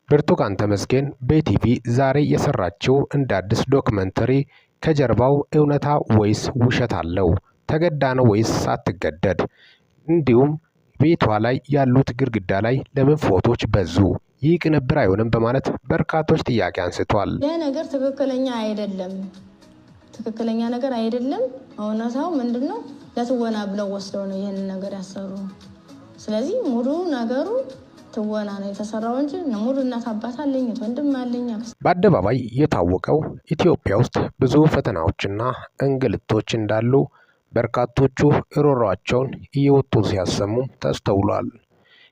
ብርቱካን ተመስገን በኢቲቪ ዛሬ የሰራችው እንደ አዲስ ዶክመንተሪ ከጀርባው እውነታ ወይስ ውሸት አለው? ተገዳ ነው ወይስ ሳትገደድ? እንዲሁም ቤቷ ላይ ያሉት ግድግዳ ላይ ለምን ፎቶዎች በዙ? ይህ ቅንብር አይሆንም በማለት በርካቶች ጥያቄ አንስቷል። ይህ ነገር ትክክለኛ አይደለም፣ ትክክለኛ ነገር አይደለም። እውነታው ምንድነው? ለትወና ብለው ወስደው ነው ይህንን ነገር ያሰሩ። ስለዚህ ሙሉ ነገሩ ትወና ነው የተሰራው እንጂ ሙሉ እናት አባት አለኝ፣ ወንድም አለኝ። በአደባባይ የታወቀው ኢትዮጵያ ውስጥ ብዙ ፈተናዎችና እንግልቶች እንዳሉ በርካቶቹ እሮሯቸውን እየወጡ ሲያሰሙ ተስተውሏል።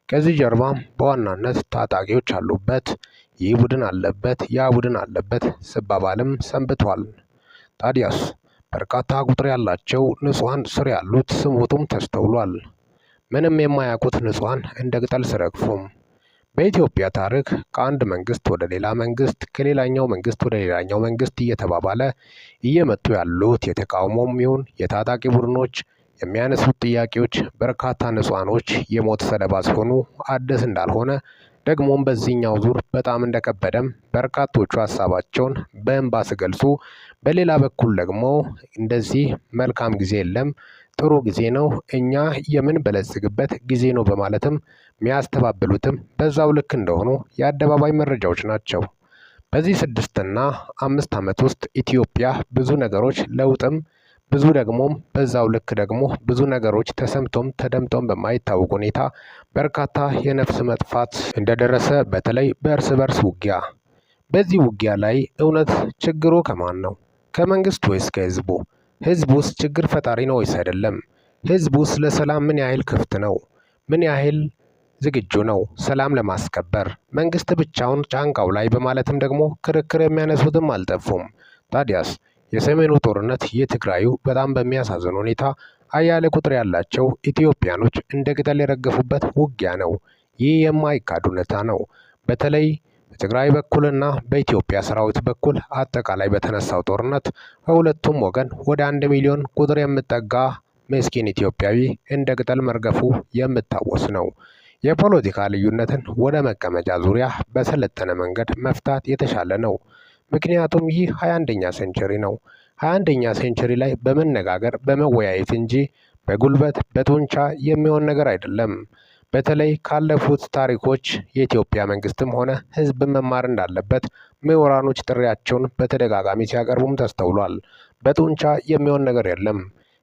ከዚህ ጀርባም በዋናነት ታጣቂዎች አሉበት፣ ይህ ቡድን አለበት፣ ያ ቡድን አለበት ሲባባልም ሰንብቷል። ታዲያስ በርካታ ቁጥር ያላቸው ንጹሃን ስር ያሉት ስሞቱም ተስተውሏል። ምንም የማያውቁት ንጹሃን እንደ ቅጠል ሲረግፉም በኢትዮጵያ ታሪክ ከአንድ መንግስት ወደ ሌላ መንግስት ከሌላኛው መንግስት ወደ ሌላኛው መንግስት እየተባባለ እየመጡ ያሉት የተቃውሞም ይሁን የታጣቂ ቡድኖች የሚያነሱት ጥያቄዎች በርካታ ንጹሃኖች የሞት ሰለባ ሲሆኑ አዲስ እንዳልሆነ ደግሞም በዚህኛው ዙር በጣም እንደከበደም በርካቶቹ ሀሳባቸውን በእንባ ሲገልጹ፣ በሌላ በኩል ደግሞ እንደዚህ መልካም ጊዜ የለም፣ ጥሩ ጊዜ ነው፣ እኛ የምንበለጽግበት ጊዜ ነው በማለትም የሚያስተባብሉትም በዛው ልክ እንደሆኑ የአደባባይ መረጃዎች ናቸው። በዚህ 6 እና 5 ዓመት ውስጥ ኢትዮጵያ ብዙ ነገሮች ለውጥም ብዙ ደግሞም በዛው ልክ ደግሞ ብዙ ነገሮች ተሰምቶም ተደምጦም በማይታወቅ ሁኔታ በርካታ የነፍስ መጥፋት እንደደረሰ በተለይ በእርስ በርስ ውጊያ። በዚህ ውጊያ ላይ እውነት ችግሩ ከማን ነው? ከመንግስት ወይስ ከህዝቡ? ህዝቡስ ችግር ፈጣሪ ነው ወይስ አይደለም? ህዝቡስ ለሰላም ምን ያህል ክፍት ነው? ምን ያህል ዝግጁ ነው ሰላም ለማስከበር? መንግስት ብቻውን ጫንቃው ላይ በማለትም ደግሞ ክርክር የሚያነሱትም አልጠፉም። ታዲያስ የሰሜኑ ጦርነት የትግራዩ በጣም በሚያሳዝን ሁኔታ አያሌ ቁጥር ያላቸው ኢትዮጵያኖች እንደ ቅጠል የረገፉበት ውጊያ ነው። ይህ የማይካድ እውነታ ነው። በተለይ በትግራይ በኩልና በኢትዮጵያ ሰራዊት በኩል አጠቃላይ በተነሳው ጦርነት ከሁለቱም ወገን ወደ 1 ሚሊዮን ቁጥር የምጠጋ ምስኪን ኢትዮጵያዊ እንደ ቅጠል መርገፉ የምታወስ ነው። የፖለቲካ ልዩነትን ወደ መቀመጫ ዙሪያ በሰለጠነ መንገድ መፍታት የተሻለ ነው። ምክንያቱም ይህ 21ኛ ሴንቸሪ ነው። 21ኛ ሴንቸሪ ላይ በመነጋገር በመወያየት እንጂ በጉልበት በጡንቻ የሚሆን ነገር አይደለም። በተለይ ካለፉት ታሪኮች የኢትዮጵያ መንግስትም ሆነ ህዝብ መማር እንዳለበት ምሁራኖች ጥሪያቸውን በተደጋጋሚ ሲያቀርቡም ተስተውሏል። በጡንቻ የሚሆን ነገር የለም።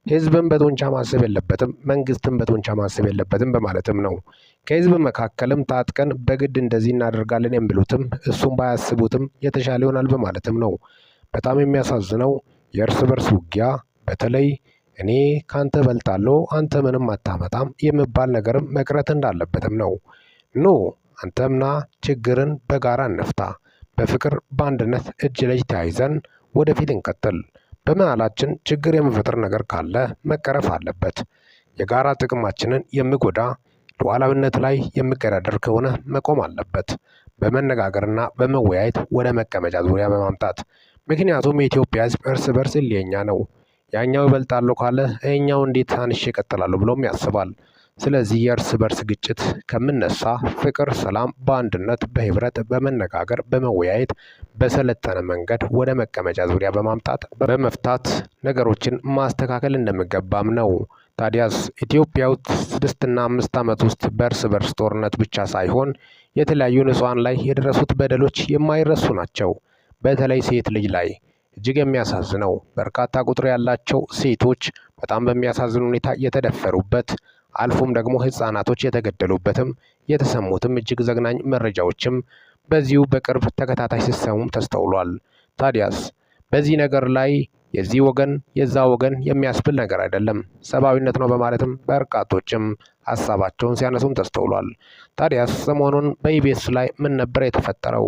ህዝብም በጡንቻ ማሰብ የለበትም፣ መንግስትም በጡንቻ ማሰብ የለበትም በማለትም ነው። ከህዝብ መካከልም ታጥቀን በግድ እንደዚህ እናደርጋለን የሚሉትም እሱም ባያስቡትም የተሻለ ይሆናል በማለትም ነው። በጣም የሚያሳዝነው የእርስ በርስ ውጊያ በተለይ እኔ ካንተ በልጣለሁ አንተ ምንም አታመጣም የሚባል ነገርም መቅረት እንዳለበትም ነው። ኖ አንተምና ችግርን በጋራ እንፍታ፣ በፍቅር በአንድነት እጅ ለእጅ ተያይዘን ወደፊት እንቀጥል። በመሃላችን ችግር የሚፈጥር ነገር ካለ መቀረፍ አለበት። የጋራ ጥቅማችንን የሚጎዳ ሉዓላዊነት ላይ የሚገዳደር ከሆነ መቆም አለበት። በመነጋገርና በመወያየት ወደ መቀመጫ ዙሪያ በማምጣት ምክንያቱም የኢትዮጵያ ህዝብ እርስ በርስ እልህኛ ነው። ያኛው ይበልጣለሁ ካለ ይሄኛው እንዴት አንሼ እቀጥላለሁ ብሎም ያስባል። ስለዚህ የእርስ በርስ ግጭት ከምነሳ ፍቅር፣ ሰላም በአንድነት በህብረት በመነጋገር በመወያየት በሰለጠነ መንገድ ወደ መቀመጫ ዙሪያ በማምጣት በመፍታት ነገሮችን ማስተካከል እንደሚገባም ነው። ታዲያስ ኢትዮጵያ ውስጥ 6 እና 5 ዓመት ውስጥ በእርስ በርስ ጦርነት ብቻ ሳይሆን የተለያዩ ንጹሃን ላይ የደረሱት በደሎች የማይረሱ ናቸው። በተለይ ሴት ልጅ ላይ እጅግ የሚያሳዝነው በርካታ ቁጥር ያላቸው ሴቶች በጣም በሚያሳዝን ሁኔታ የተደፈሩበት አልፎም ደግሞ ህፃናቶች የተገደሉበትም የተሰሙትም እጅግ ዘግናኝ መረጃዎችም በዚሁ በቅርብ ተከታታይ ሲሰሙም ተስተውሏል። ታዲያስ በዚህ ነገር ላይ የዚህ ወገን የዛ ወገን የሚያስብል ነገር አይደለም፣ ሰብአዊነት ነው በማለትም በርካቶችም ሀሳባቸውን ሲያነሱም ተስተውሏል። ታዲያስ ሰሞኑን በኢቢኤስ ላይ ምን ነበር የተፈጠረው?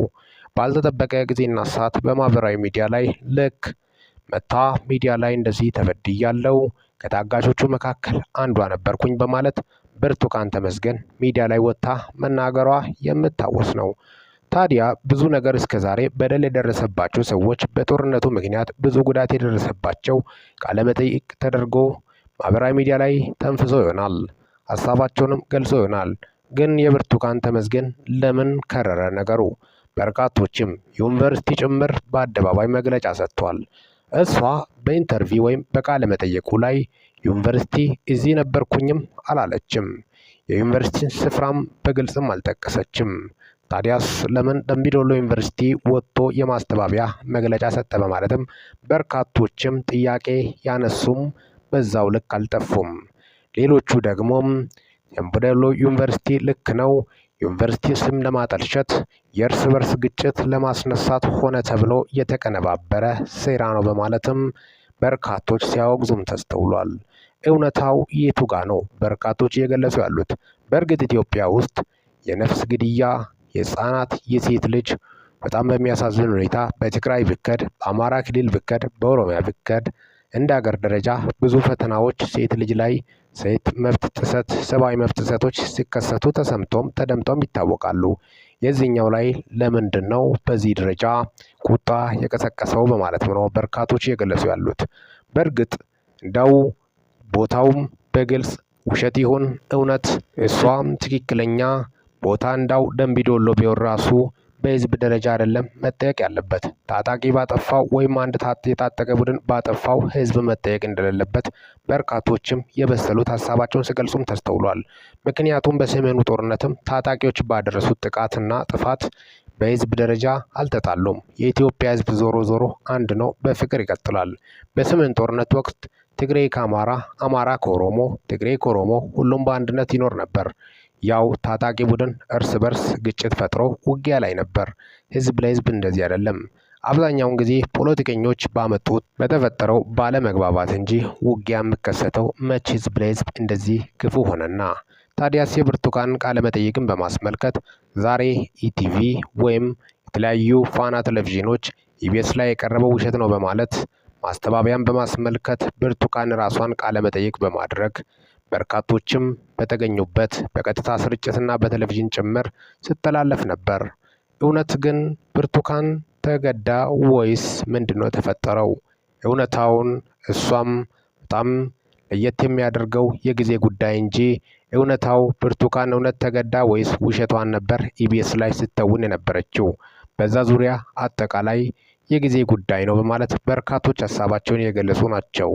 ባልተጠበቀ ጊዜና ሰዓት በማህበራዊ ሚዲያ ላይ ልክ መታ ሚዲያ ላይ እንደዚህ ተበድያለሁ ከታጋቾቹ መካከል አንዷ ነበርኩኝ በማለት ብርቱካን ተመስገን ሚዲያ ላይ ወጥታ መናገሯ የምታወስ ነው። ታዲያ ብዙ ነገር እስከዛሬ በደል የደረሰባቸው ሰዎች በጦርነቱ ምክንያት ብዙ ጉዳት የደረሰባቸው ቃለመጠይቅ ተደርጎ ማህበራዊ ሚዲያ ላይ ተንፍሶ ይሆናል፣ ሀሳባቸውንም ገልጾ ይሆናል። ግን የብርቱካን ተመስገን ለምን ከረረ ነገሩ? በርካቶችም ዩኒቨርሲቲ ጭምር በአደባባይ መግለጫ ሰጥቷል። እሷ በኢንተርቪው ወይም በቃለ መጠየቁ ላይ ዩኒቨርሲቲ እዚህ ነበርኩኝም አላለችም። የዩኒቨርሲቲን ስፍራም በግልጽም አልጠቀሰችም። ታዲያስ ለምን ደምቢዶሎ ዩኒቨርሲቲ ወጥቶ የማስተባበያ መግለጫ ሰጠ? በማለትም በርካቶችም ጥያቄ ያነሱም በዛው ልክ አልጠፉም። ሌሎቹ ደግሞም ደምቢዶሎ ዩኒቨርሲቲ ልክ ነው፣ ዩኒቨርሲቲ ስም ለማጠልሸት የእርስ በርስ ግጭት ለማስነሳት ሆነ ተብሎ የተቀነባበረ ሴራ ነው በማለትም በርካቶች ሲያወግዙም ተስተውሏል። እውነታው የቱ ጋ ነው? በርካቶች እየገለጹ ያሉት በእርግጥ ኢትዮጵያ ውስጥ የነፍስ ግድያ፣ የህፃናት፣ የሴት ልጅ በጣም በሚያሳዝን ሁኔታ በትግራይ ብከድ፣ በአማራ ክልል ብከድ፣ በኦሮሚያ ብከድ እንደ ሀገር ደረጃ ብዙ ፈተናዎች ሴት ልጅ ላይ ሴት መብት ጥሰት፣ ሰብአዊ መብት ጥሰቶች ሲከሰቱ ተሰምቶም ተደምጦም ይታወቃሉ። የዚህኛው ላይ ለምንድን ነው በዚህ ደረጃ ቁጣ የቀሰቀሰው በማለት ነው በርካቶች እየገለጹ ያሉት። በእርግጥ እንደው ቦታውም በግልጽ ውሸት ይሁን እውነት እሷም ትክክለኛ ቦታ እንዳው ደምቢዶሎ ቢሆን ራሱ በህዝብ ደረጃ አይደለም መጠየቅ ያለበት። ታጣቂ ባጠፋው ወይም አንድ የታጠቀ ቡድን ባጠፋው ህዝብ መጠየቅ እንደሌለበት በርካቶችም የበሰሉት ሀሳባቸውን ሲገልጹም ተስተውሏል። ምክንያቱም በሰሜኑ ጦርነትም ታጣቂዎች ባደረሱት ጥቃትና ጥፋት በህዝብ ደረጃ አልተጣሉም። የኢትዮጵያ ህዝብ ዞሮ ዞሮ አንድ ነው፣ በፍቅር ይቀጥላል። በሰሜን ጦርነት ወቅት ትግሬ ከአማራ፣ አማራ ከኦሮሞ፣ ትግሬ ከኦሮሞ ሁሉም በአንድነት ይኖር ነበር። ያው ታጣቂ ቡድን እርስ በርስ ግጭት ፈጥሮ ውጊያ ላይ ነበር። ህዝብ ለህዝብ እንደዚህ አይደለም። አብዛኛውን ጊዜ ፖለቲከኞች ባመጡት በተፈጠረው ባለመግባባት እንጂ ውጊያ የሚከሰተው መች ህዝብ ለህዝብ እንደዚህ ክፉ ሆነና። ታዲያስ የብርቱካን ቃለ መጠይቅን በማስመልከት ዛሬ ኢቲቪ ወይም የተለያዩ ፋና ቴሌቪዥኖች ኢቢኤስ ላይ የቀረበው ውሸት ነው በማለት ማስተባበያን በማስመልከት ብርቱካን ራሷን ቃለ መጠይቅ በማድረግ በርካቶችም በተገኙበት በቀጥታ ስርጭትና በቴሌቪዥን ጭምር ስተላለፍ ነበር። እውነት ግን ብርቱካን ተገዳ ወይስ ምንድነው የተፈጠረው? እውነታውን እሷም በጣም ለየት የሚያደርገው የጊዜ ጉዳይ እንጂ እውነታው ብርቱካን እውነት ተገዳ ወይስ ውሸቷን ነበር ኢቢኤስ ላይ ስተውን የነበረችው? በዛ ዙሪያ አጠቃላይ የጊዜ ጉዳይ ነው በማለት በርካቶች ሀሳባቸውን የገለጹ ናቸው።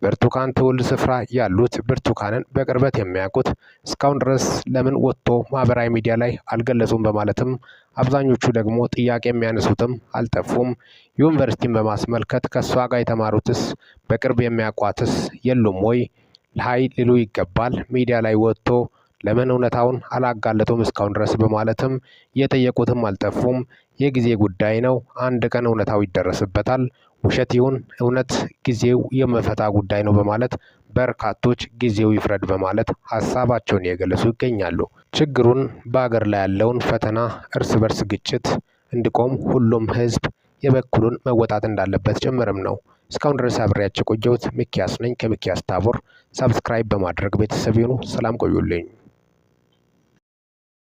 ብርቱካን ትውልድ ስፍራ ያሉት ብርቱካንን በቅርበት የሚያውቁት እስካሁን ድረስ ለምን ወጥቶ ማህበራዊ ሚዲያ ላይ አልገለጹም በማለትም አብዛኞቹ ደግሞ ጥያቄ የሚያነሱትም አልጠፉም። ዩኒቨርሲቲን በማስመልከት ከእሷ ጋር የተማሩትስ በቅርብ የሚያውቋትስ የሉም ወይ? ለሀይ ሊሉ ይገባል። ሚዲያ ላይ ወጥቶ ለምን እውነታውን አላጋለጡም እስካሁን ድረስ በማለትም የጠየቁትም አልጠፉም። የጊዜ ጉዳይ ነው። አንድ ቀን እውነታው ይደረስበታል። ውሸት ይሁን እውነት ጊዜው የመፈታ ጉዳይ ነው በማለት በርካቶች ጊዜው ይፍረድ በማለት ሀሳባቸውን የገለጹ ይገኛሉ። ችግሩን በአገር ላይ ያለውን ፈተና እርስ በርስ ግጭት እንዲቆም ሁሉም ህዝብ የበኩሉን መወጣት እንዳለበት ጭምርም ነው። እስካሁን ድረስ አብሬያቸው ቆየሁት። ሚኪያስ ነኝ ከሚኪያስ ታቦር። ሰብስክራይብ በማድረግ ቤተሰብ ይሁኑ። ሰላም ቆዩልኝ።